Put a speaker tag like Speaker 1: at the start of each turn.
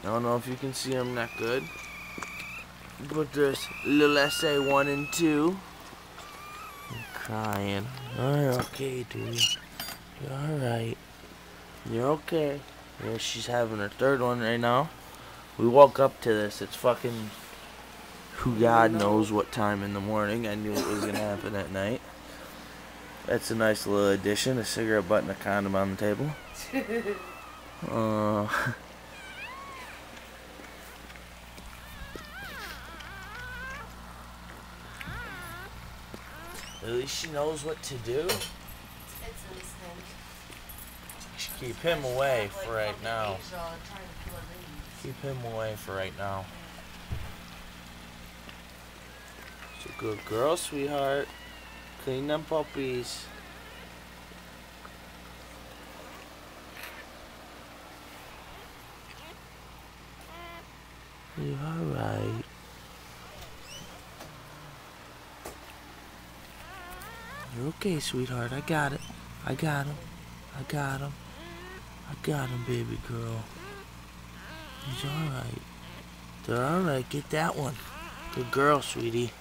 Speaker 1: I don't know if you can see them that good, but there's little SA1 and 2. You're crying. You're okay, dude. You're alright. You're okay. Yeah, she's having her third one right now. We woke up to this. It's fucking who God knows what time in the morning. I knew it was gonna happen at night. That's a nice little addition. A cigarette butt and a condom on the table. At least she knows what to do. Keep him away for right now. Keep him away for right now. It's a good girl, sweetheart. Clean them puppies. You're alright. You're okay, sweetheart. I got it. I got him. I got him. I got him, baby girl. He's alright. They're alright. Get that one. Good girl, sweetie.